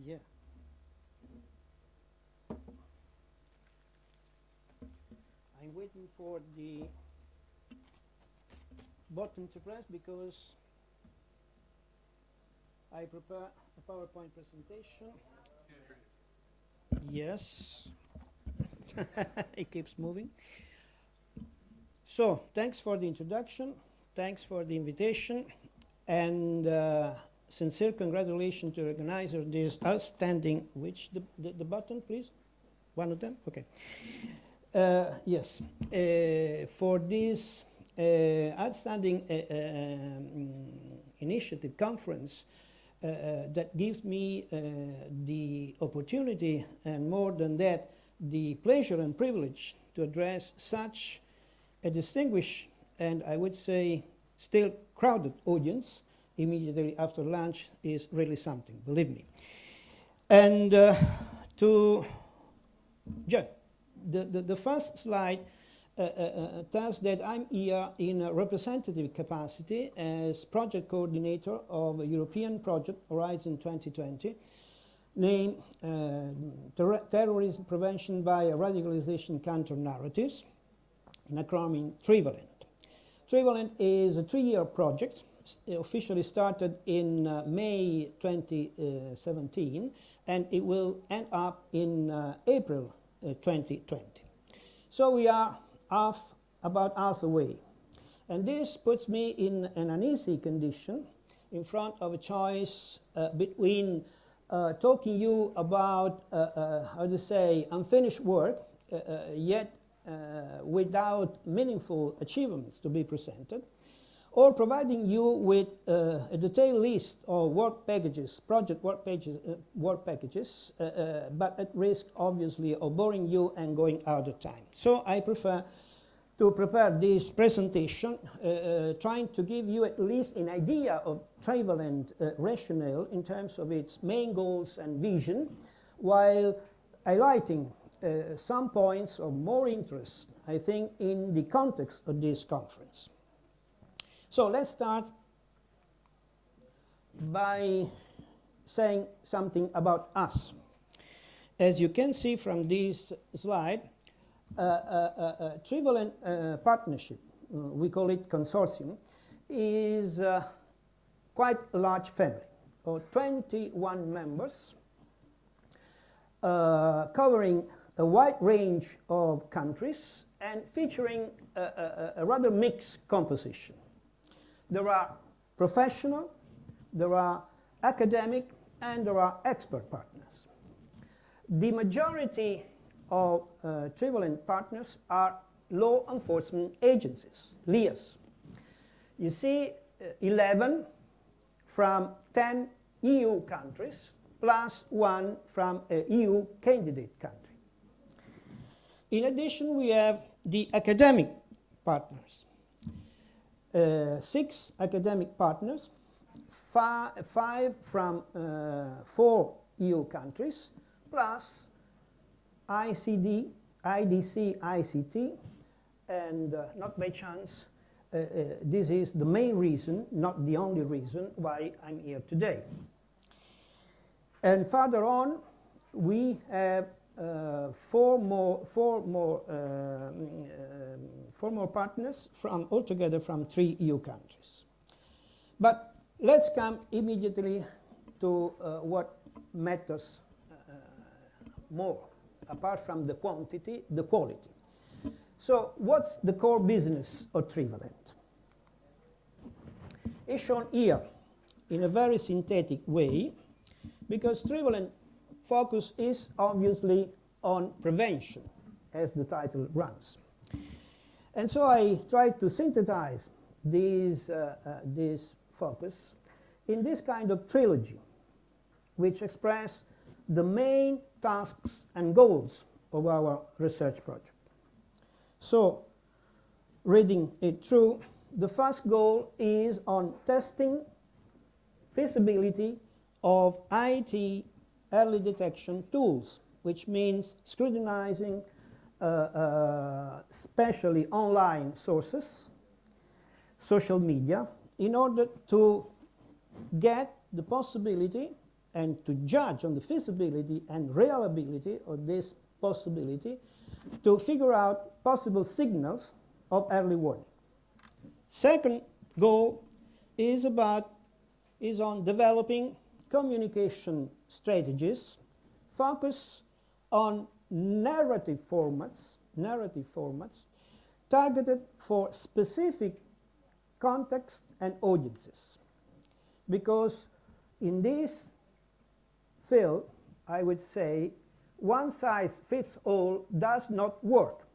Yeah. I'm waiting for the button to press because I prepare a PowerPoint presentation. Yes. It keeps moving. So, thanks for the introduction. Thanks for the invitation. And sincere congratulations to the organizer of this outstanding, the button, please? One of them? Okay. Yes. For this outstanding initiative conference that gives me the opportunity, and more than that, the pleasure and privilege to address such a distinguished and I would say still crowded audience immediately after lunch is really something, believe me. And the first slide tells that I'm here in a representative capacity as project coordinator of a European project, Horizon 2020, named Terrorism Prevention via Radicalization Counter-Narratives, an acronym Trivalent. Trivalent is a 3-year project, officially started in May 2017, and it will end up in April 2020. So we are about half away. And this puts me in an uneasy condition in front of a choice between talking you about, how to say, unfinished work, yet without meaningful achievements to be presented, or providing you with a detailed list of work packages, project work packages, but at risk, obviously, of boring you and going out of time. So I prefer to prepare this presentation, trying to give you at least an idea of Trivalent rationale in terms of its main goals and vision, while highlighting some points of more interest, I think, in the context of this conference. So let's start by saying something about us. As you can see from this slide, Trivalent partnership, we call it consortium, is quite a large family of 21 members covering a wide range of countries and featuring a rather mixed composition. There are professional, there are academic, and there are expert partners. The majority of Trivalent partners are law enforcement agencies, LIAs. You see 11 from 10 EU countries, plus 1 from a EU candidate country. In addition, we have the academic partners. 6 academic partners, 5 from 4 EU countries, plus ICD, IDC, ICT, and not by chance, this is the main reason, not the only reason, why I'm here today. And further on, we have 4 more partners altogether from 3 EU countries. But let's come immediately to what matters more, apart from the quantity, the quality. So what's the core business of Trivalent? It's shown here in a very synthetic way, because Trivalent focus is obviously on prevention, as the title runs. And so I tried to synthesize this focus in this kind of trilogy, which express the main tasks and goals of our research project. So, reading it through, the first goal is on testing feasibility of IT early detection tools, which means scrutinizing especially online sources, social media, in order to get the possibility and to judge on the feasibility and reliability of this possibility to figure out possible signals of early warning. Second goal is on developing communication strategies focus on narrative formats targeted for specific context and audiences. Because in this field, I would say, one size fits all does not work.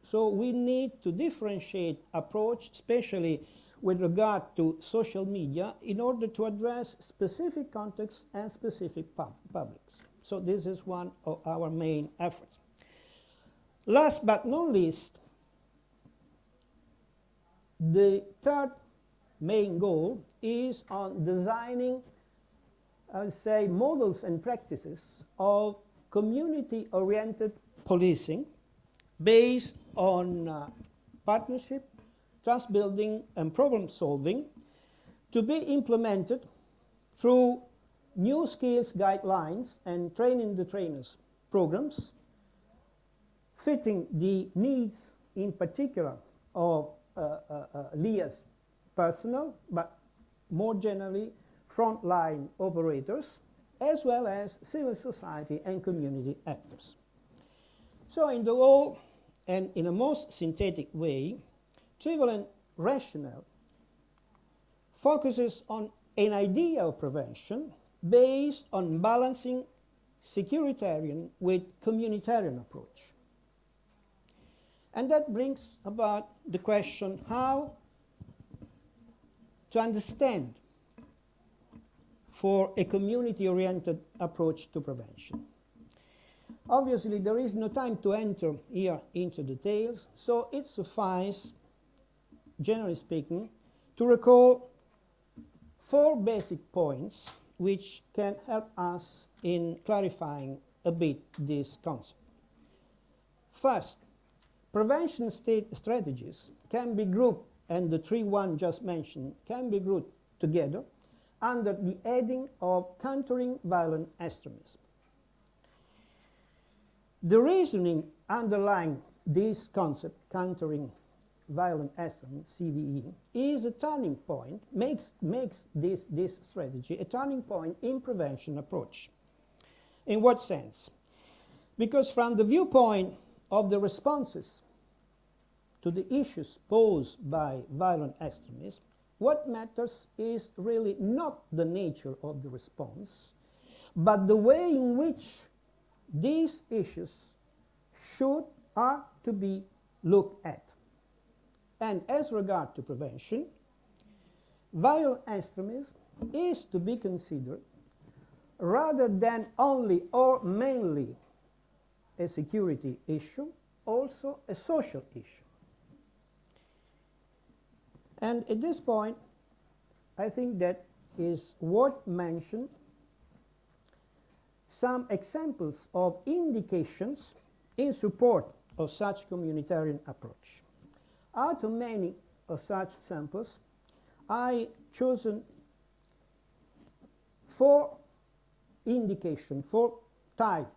So we need to differentiate approach, especially with regard to social media, in order to address specific contexts and specific publics. So this is one of our main efforts. Last but not least, the third main goal is on designing, I would say, models and practices of community-oriented policing based on partnership, trust building, and problem solving to be implemented through new skills guidelines and training the trainers programs fitting the needs in particular of LIA's personnel, but more generally frontline operators, as well as civil society and community actors. So in the whole and in a most synthetic way, Trivalent rationale focuses on an idea of prevention based on balancing securitarian with communitarian approach. And that brings about the question how to understand for a community-oriented approach to prevention. Obviously, there is no time to enter here into details, so it suffices, generally speaking, to recall 4 basic points which can help us in clarifying a bit this concept. First, prevention strategies can be grouped, and the 3 just mentioned can be grouped together under the heading of countering violent extremism. The reasoning underlying this concept, countering violent extremism, CVE, is a turning point, makes this strategy a turning point in prevention approach. In what sense? Because from the viewpoint of the responses to the issues posed by violent extremism, what matters is really not the nature of the response, but the way in which these issues are to be looked at. And as regard to prevention, violent extremism is to be considered rather than only or mainly a security issue, also a social issue. And at this point, I think that is worth mentioning some examples of indications in support of such communitarian approach. Out of many of such samples, I chosen 4 indications, 4 types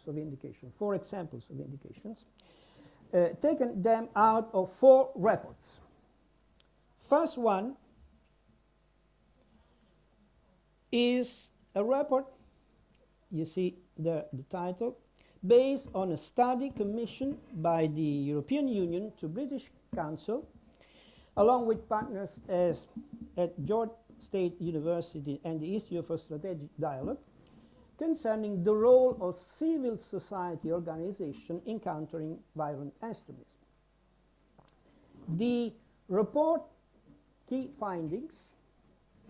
of indication, 4 examples of indications, taken them out of 4 reports. First one is a report, you see the title, based on a study commissioned by the European Union to British Council, along with partners at George State University and the Institute for Strategic Dialogue, concerning the role of civil society organization in countering violent extremism. The report key findings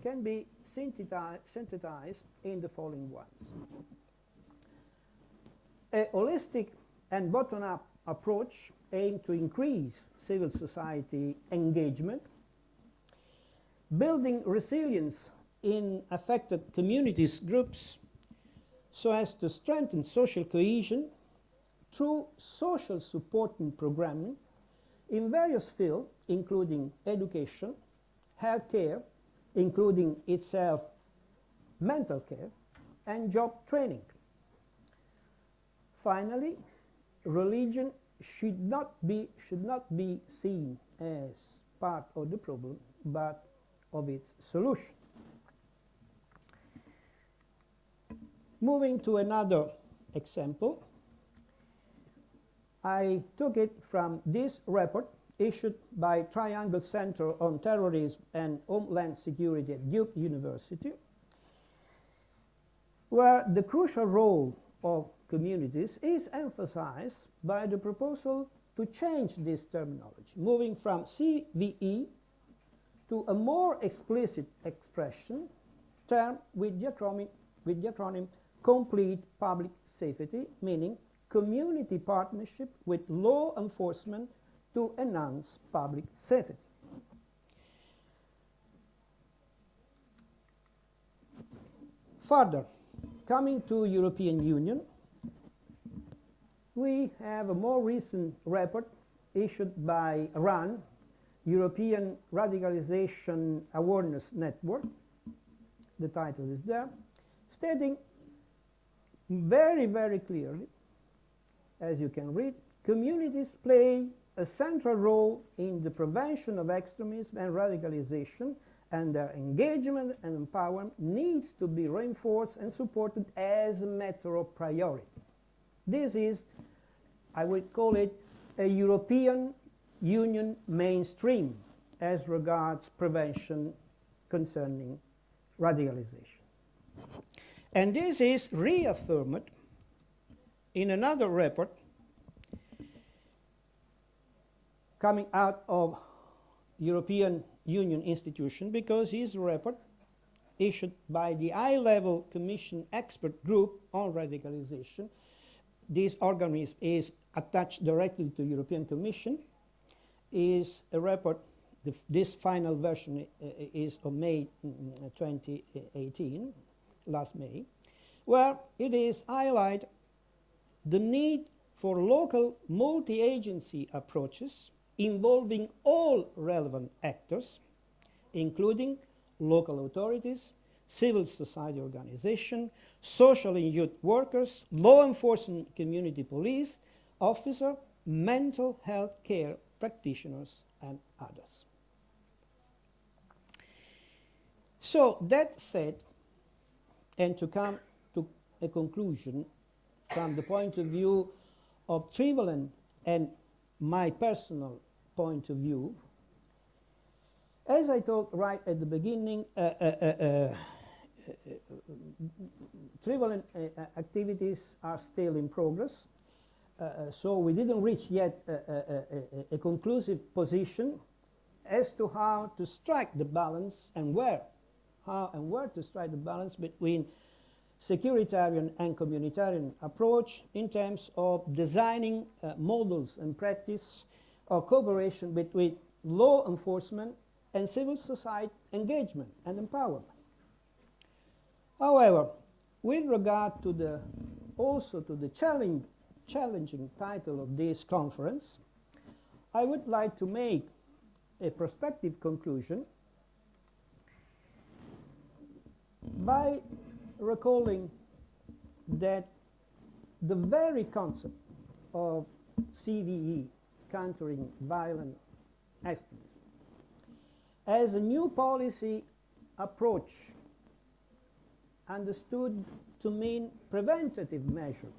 can be synthesized in the following ones. A holistic and bottom-up approach aimed to increase civil society engagement, building resilience in affected communities groups so as to strengthen social cohesion through social supporting programming in various fields, including education, healthcare, including itself mental care, and job training. Finally, religion should not be seen as part of the problem, but of its solution. Moving to another example, I took it from this report issued by Triangle Center on Terrorism and Homeland Security at Duke University, where the crucial role of communities is emphasized by the proposal to change this terminology, moving from CVE to a more explicit expression term with the acronym Complete Public Safety, meaning community partnership with law enforcement to enhance public safety. Further, coming to European Union, we have a more recent report issued by RAN, European Radicalization Awareness Network, the title is there, stating very, very clearly, as you can read, communities play a central role in the prevention of extremism and radicalization, and their engagement and empowerment needs to be reinforced and supported as a matter of priority. This is, I would call it, a European Union mainstream as regards prevention concerning radicalization. And this is reaffirmed in another report coming out of European Union institution, because his report issued by the high-level Commission expert group on radicalization. This organism is attached directly to European Commission, is a report, this final version is of May 2018, last May, where it is highlighted the need for local multi-agency approaches involving all relevant actors, including local authorities, civil society organizations, social and youth workers, law enforcement, community police officers, mental health care practitioners, and others. So that said, and to come to a conclusion from the point of view of Trivalent and my personal point of view, as I talked right at the beginning, Trivalent activities are still in progress, so we didn't reach yet a conclusive position as to how to strike the balance and where to strike the balance between securitarian and communitarian approach in terms of designing models and practice of cooperation between law enforcement and civil society engagement and empowerment. However, with regard to the challenging title of this conference, I would like to make a prospective conclusion by recalling that the very concept of CVE, countering violent extremism, as a new policy approach understood to mean preventative measure,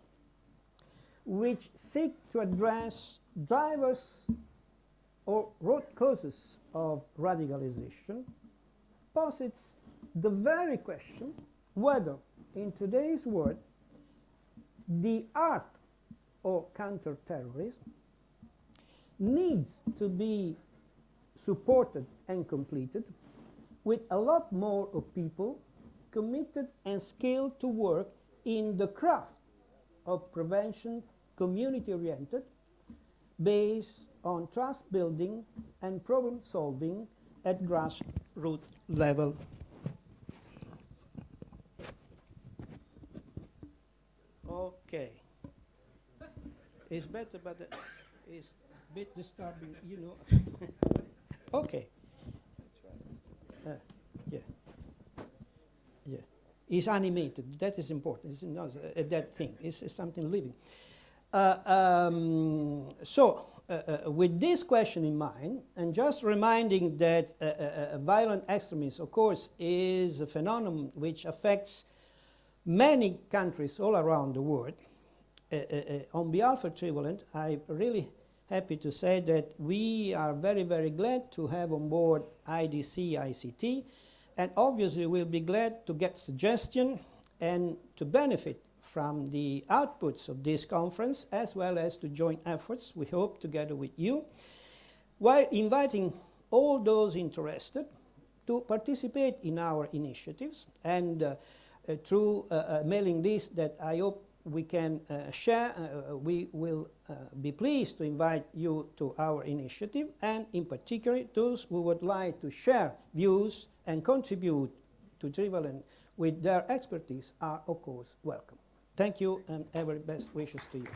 which seek to address drivers or root causes of radicalization, posits the very question whether, in today's world, the art of counter-terrorism needs to be supported and completed with a lot more of people committed and skilled to work in the craft of prevention, community-oriented, based on trust building and problem solving at grassroots level. Okay. It's better, but it's a bit disturbing, you know. Okay. Yeah. Yeah. is animated. That is important. It's not a dead thing. It's something living. With this question in mind, and just reminding that violent extremism, of course, is a phenomenon which affects many countries all around the world. On behalf of Trivalent, I'm really happy to say that we are very, very glad to have on board IDC ICT, and obviously we'll be glad to get suggestions and to benefit from the outputs of this conference, as well as to joint efforts, we hope, together with you, while inviting all those interested to participate in our initiatives, and through a mailing list that I hope we can share, we will be pleased to invite you to our initiative, and in particular those who would like to share views and contribute to Trivalent with their expertise are of course welcome. Thank you, and every best wishes to you.